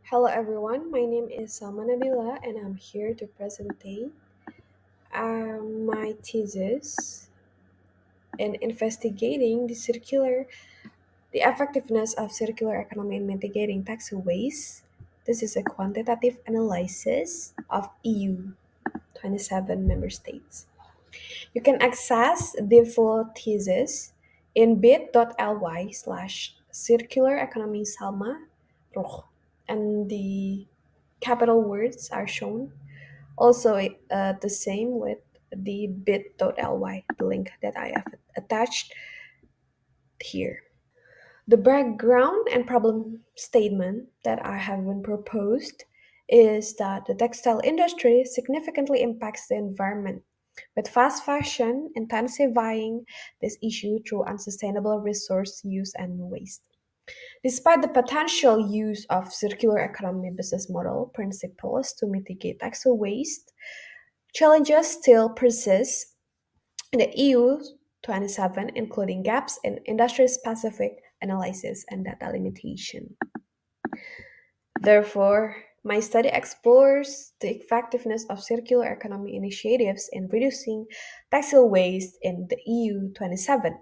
Hello everyone, my name is Salma Nabila and I'm here to present my thesis in investigating the effectiveness of circular economy in mitigating tax waste. This is a quantitative analysis of EU 27 member states. You can access the full thesis in bit.ly slash circular economy Salma Roh, and the capital words are shown. Also, the same with the bit.ly, the link that I have attached here. The background and problem statement that I have been proposed is that the textile industry significantly impacts the environment, with fast fashion intensifying this issue through unsustainable resource use and waste. Despite the potential use of circular economy business model principles to mitigate textile waste, challenges still persist in the EU 27, including gaps in industry specific analysis and data limitation. Therefore, my study explores the effectiveness of circular economy initiatives in reducing textile waste in the EU 27,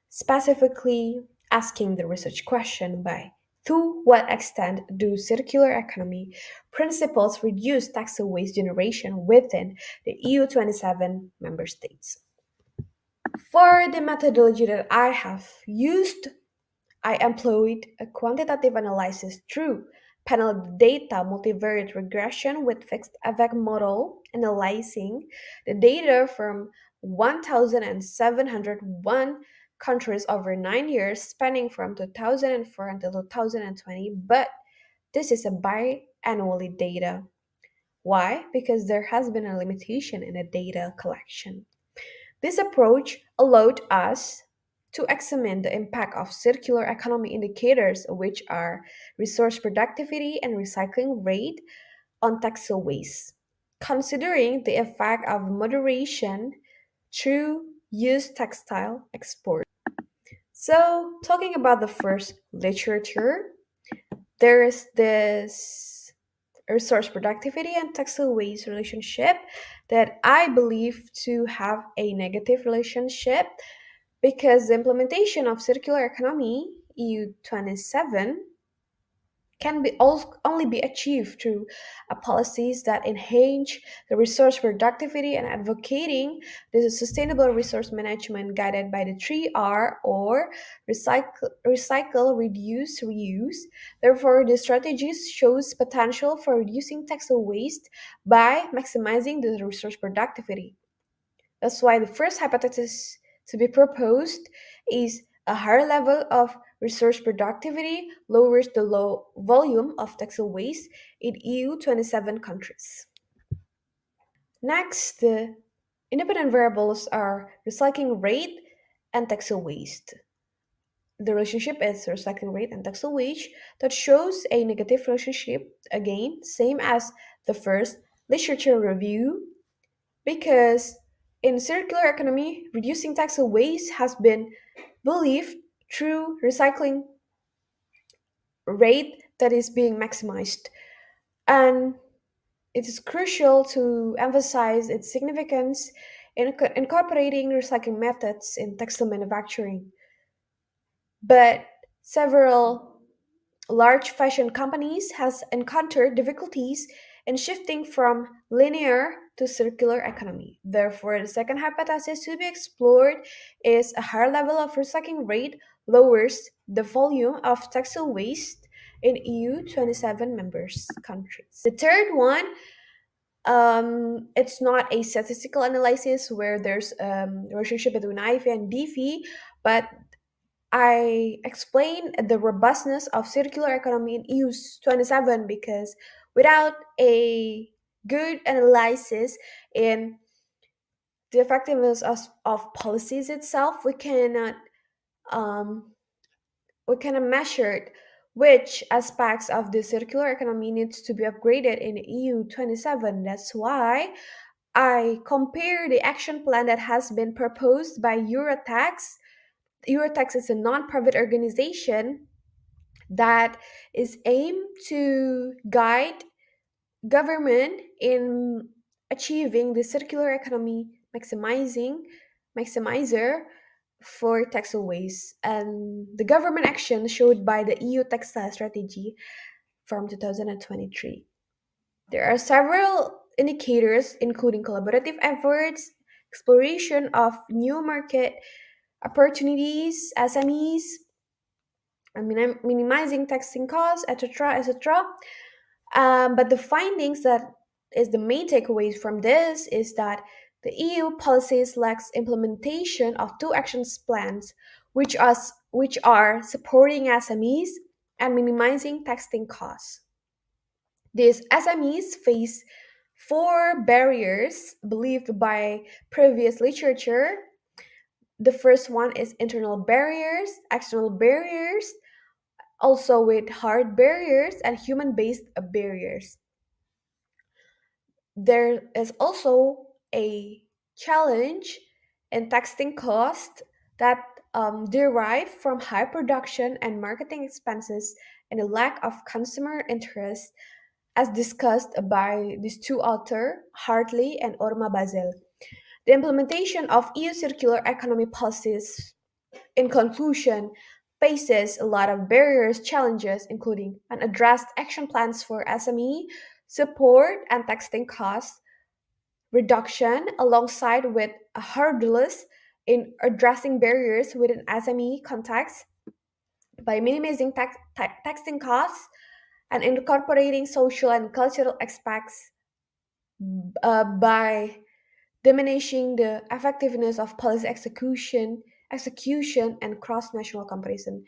specifically asking the research question by to what extent do circular economy principles reduce textile waste generation within the EU 27 member states? For the methodology that I have used, I employed a quantitative analysis through panel data multivariate regression with fixed effect model analyzing the data from 1,701 countries over 9 years spanning from 2004 until 2020, but this is a biannually data. Why? Because there has been a limitation in the data collection. This approach allowed us to examine the impact of circular economy indicators, which are resource productivity and recycling rate, on textile waste, considering the effect of moderation through used textile export. So, talking about the first literature, there is this resource productivity and textile waste relationship that I believe to have a negative relationship because the implementation of circular economy EU 27 can only be achieved through policies that enhance the resource productivity and advocating the sustainable resource management guided by the 3R or recycle, reduce, reuse. Therefore, the strategies shows potential for reducing textile waste by maximizing the resource productivity. That's why the first hypothesis to be proposed is a higher level of resource productivity lowers the low volume of textile waste in EU 27 countries. Next, the independent variables are recycling rate and textile waste. The relationship is recycling rate and textile waste that shows a negative relationship, again, same as the first literature review, because in circular economy, reducing textile waste has been believed through recycling rate that is being maximized. And it is crucial to emphasize its significance in incorporating recycling methods in textile manufacturing. But several large fashion companies has encountered difficulties in shifting from linear to circular economy. Therefore, the second hypothesis to be explored is a higher level of recycling rate lowers the volume of textile waste in EU 27 members countries. The third one, it's not a statistical analysis where there's a relationship between IV and DV, but I explain the robustness of circular economy in EU 27 because without a good analysis in the effectiveness of policies itself, um, we cannot measure which aspects of the circular economy needs to be upgraded in EU 27. That's why I compare the action plan that has been proposed by Eurotax. Eurotax is a non-profit organization that is aimed to guide government in achieving the circular economy maximizer for textile waste, and the government action showed by the EU textile strategy from 2023. There are several indicators including collaborative efforts, exploration of new market opportunities, SMEs, minimizing taxing costs, etc., etc. But the findings that is the main takeaways from this is that the EU policies lacks implementation of two actions plans, which are supporting SMEs and minimizing taxing costs. These SMEs face four barriers believed by previous literature. The first one is internal barriers, external barriers, also with hard barriers and human based barriers. There is also a challenge in taxing cost that derive from high production and marketing expenses and a lack of consumer interest, as discussed by these two authors, Hartley and Orma Basel. The implementation of EU circular economy policies, in conclusion, faces a lot of barriers, challenges, including unaddressed action plans for SME support and taxing costs reduction, alongside with hurdles in addressing barriers within SME context by minimizing taxing costs and incorporating social and cultural aspects by diminishing the effectiveness of policy execution and cross-national comparison.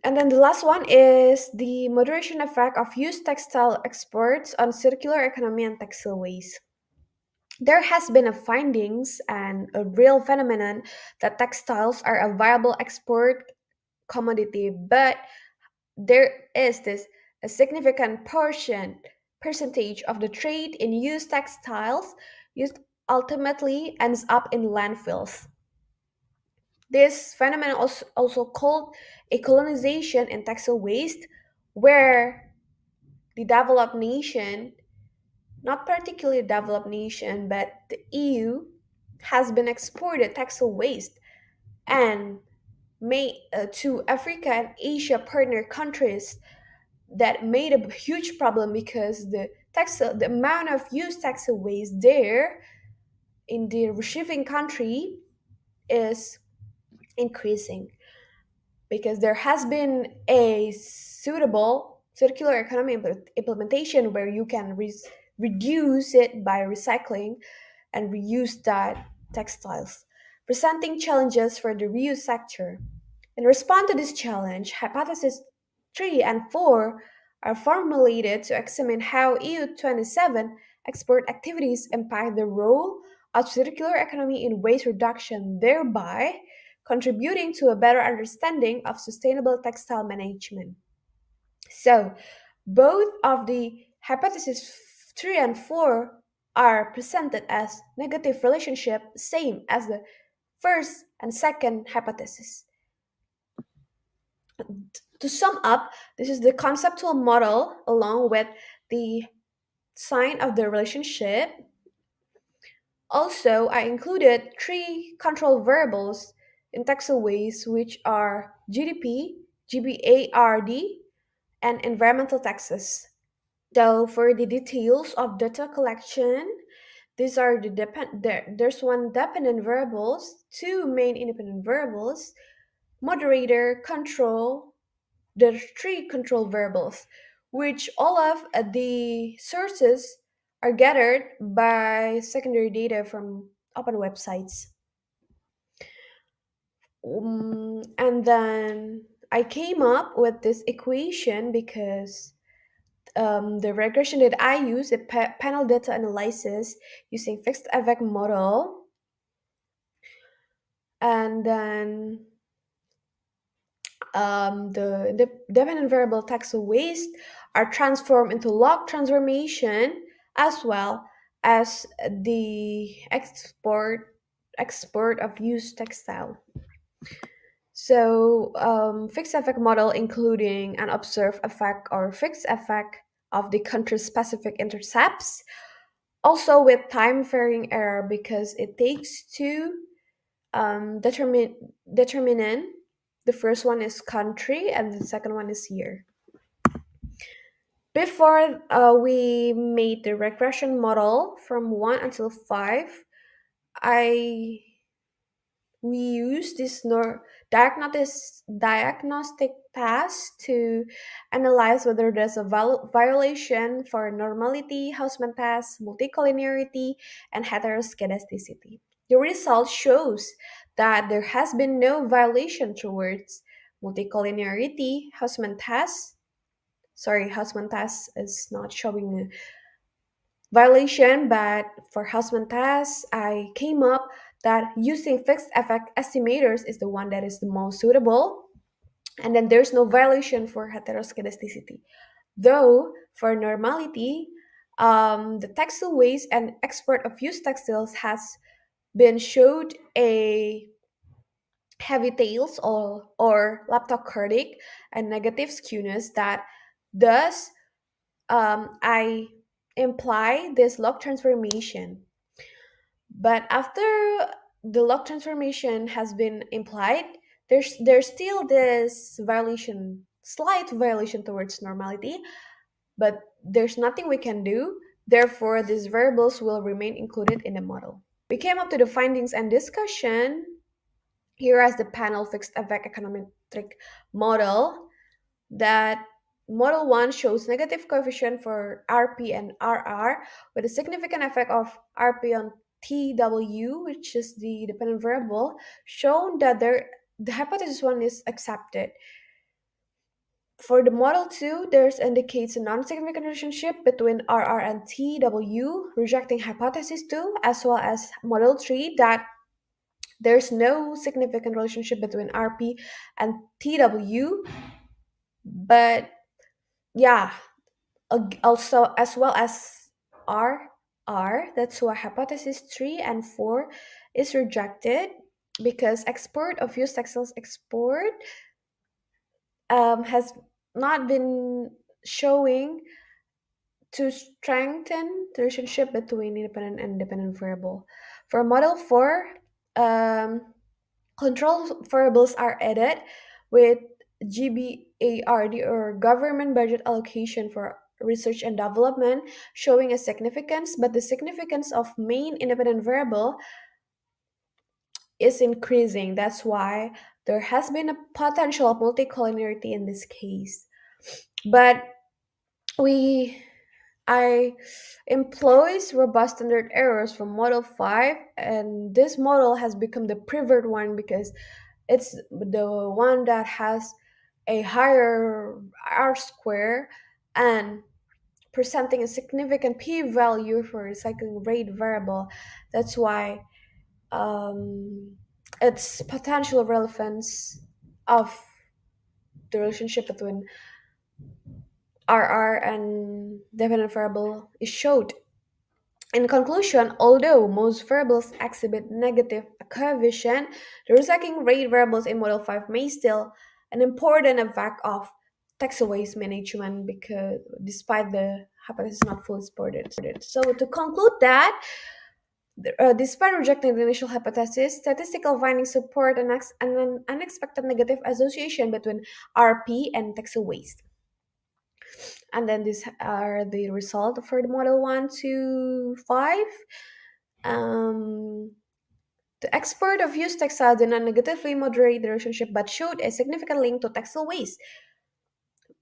And then the last one is the moderation effect of used textile exports on circular economy and textile waste. There has been a findings and a real phenomenon that textiles are a viable export commodity, but there is this a significant percentage of the trade in used textiles used ultimately ends up in landfills. This phenomenon also called a colonization in textile waste, where the developed nation, not particularly developed nation, but the EU, has been exported textile waste and made to Africa and Asia partner countries, that made a huge problem because the amount of used textile waste there in the receiving country is increasing, because there has been a suitable circular economy implementation where you can reduce it by recycling and reuse that textiles, presenting challenges for the reuse sector. In response to this challenge, hypotheses 3 and 4 are formulated to examine how EU 27 export activities impact the role of circular economy in waste reduction, thereby contributing to a better understanding of sustainable textile management. So, both of the hypotheses 3 and 4 are presented as negative relationship, same as the first and second hypothesis. To sum up, this is the conceptual model along with the sign of the relationship. Also, I included three control variables in textile waste, which are GDP, GBARD, and environmental taxes. So, for the details of data collection, these are there's one dependent variables, two main independent variables, moderator, control, there's three control variables, which all of the sources are gathered by secondary data from open websites. And then I came up with this equation because the regression that I use, a panel data analysis using fixed effect model, and then the dependent variable taxa waste are transformed into log transformation, as well as the export of used textile. So, fixed effect model including an observed effect or fixed effect of the country-specific intercepts, also with time varying error because it takes two determinant. The first one is country and the second one is year. Before we made the regression model from 1 until 5, I we use this diagnostic task to analyze whether there's a violation for normality, Hausman test, multicollinearity, and heteroskedasticity. The result shows that there has been no violation towards multicollinearity, Hausman test. Sorry, Hausman test is not showing violation, but for Hausman tasks, I came up that using fixed effect estimators is the one that is the most suitable. And then there's no violation for heteroskedasticity. Though for normality, the textile waste and export of used textiles has been showed a heavy tails or leptokurtic and negative skewness that thus I imply this log transformation. But after the log transformation has been implied, there's still this violation, slight violation towards normality, but there's nothing we can do. Therefore, these variables will remain included in the model. We came up to the findings and discussion. Here as the panel fixed effect econometric model that model 1 shows negative coefficient for RP and RR with a significant effect of RP on TW, which is the dependent variable, shown that the hypothesis 1 is accepted. For the model 2, there's indicates a non-significant relationship between RR and TW, rejecting hypothesis 2, as well as model 3 that there's no significant relationship between RP and TW, but yeah, also as well as R. That's why hypothesis 3 and 4 is rejected because export of used textiles export has not been showing to strengthen the relationship between independent and dependent variable. For model 4, um, control variables are added with GBARD or government budget allocation for research and development showing a significance, but the significance of main independent variable is increasing. That's why there has been a potential of multicollinearity in this case. But we I employs robust standard errors from model 5, and this model has become the preferred one because it's the one that has a higher R square and presenting a significant p-value for recycling rate variable. That's why its potential relevance of the relationship between RR and dependent variable is showed. In conclusion, although most variables exhibit negative coefficient, the recycling rate variables in Model 5 may still an important effect of tax waste management because despite the hypothesis not fully supported. So to conclude that, despite rejecting the initial hypothesis, statistical findings support an unexpected negative association between RP and tax waste. And then these are the result for the model 1 to 5. Um, the export of used textile did not negatively moderate the relationship but showed a significant link to textile waste.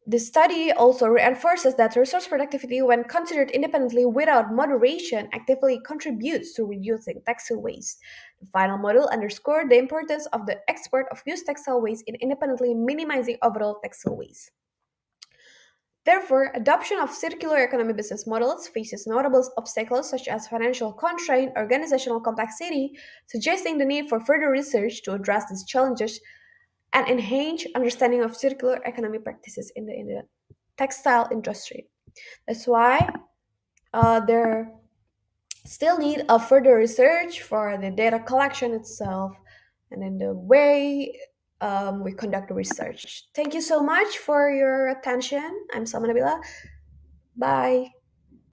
The study also reinforces that resource productivity, when considered independently without moderation, actively contributes to reducing textile waste. The final model underscored the importance of the export of used textile waste in independently minimizing overall textile waste. Therefore, adoption of circular economy business models faces notable obstacles such as financial constraint, organizational complexity, suggesting the need for further research to address these challenges and enhance understanding of circular economy practices in the textile industry. That's why there still need a further research for the data collection itself and then the way we conduct research. Thank you so much for your attention. I'm Salma Nabila. Bye.